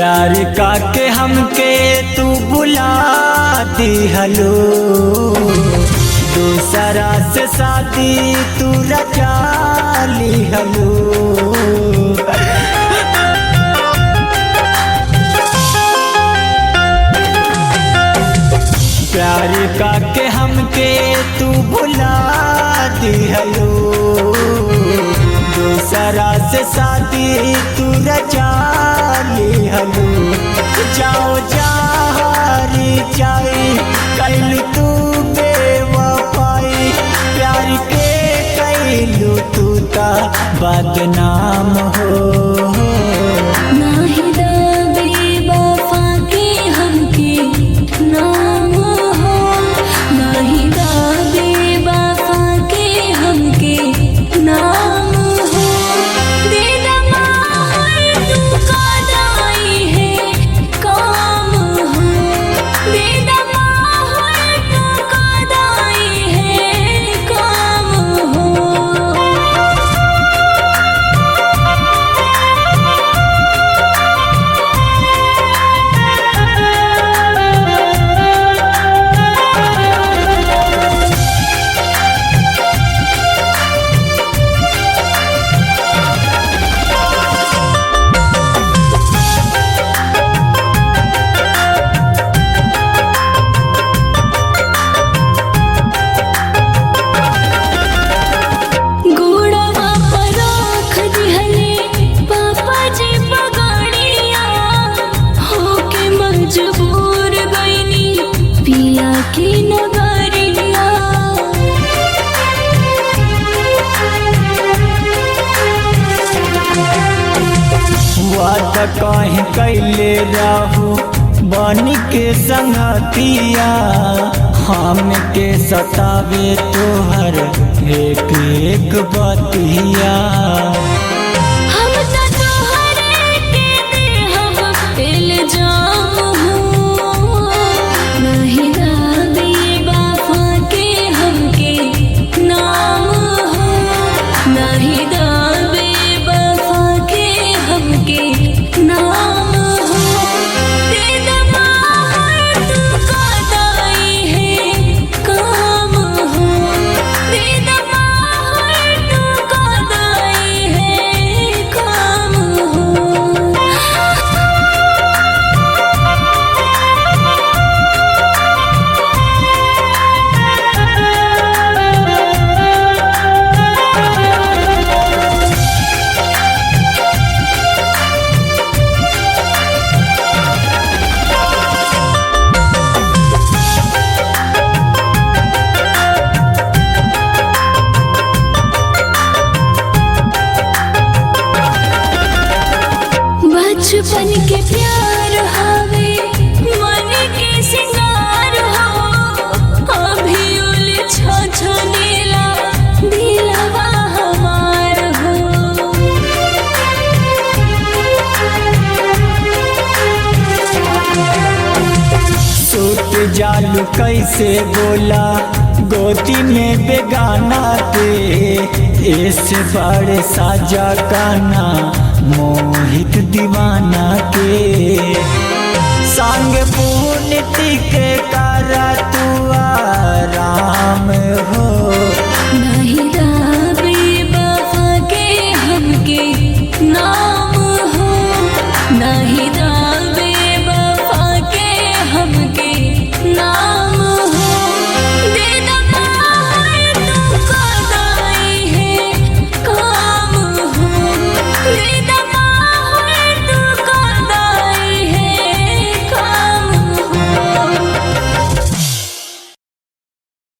प्यार का के हमके तू बुला दिहलो, दूसरा से शादी तू रचा लिहलो। प्यार का के हमके तू बुला दिहलो, दूसरा से शादी तू रचा लिहलो। जाओ जारी जाई कैल तू बेवफाई, प्यार के कैलू तू ता बदनाम हो। वादा कहीं कैले रहू बन के संगतिया, हम के सतावे तोहर एक एक बतिया। हम तो तोहरे के देह इल्जाम हो, नहीं दादी बाफा के हमके नाम हो, नहीं दादी बाफा के हमके नाम हो। दे दमा तू कदाई है काम हो, दे दमा तू कदाई है काम हो। बचपन के प्यार हवे मन के सिंगार हो, अभी उलझ छनेला दिलवा हमार हो। सूट जालू कैसे बोला गोदी में बेगाना दे, ऐसे बड़े साजा गाना मोहित दीवाना के संग पुण्य के करा तू आराम हो।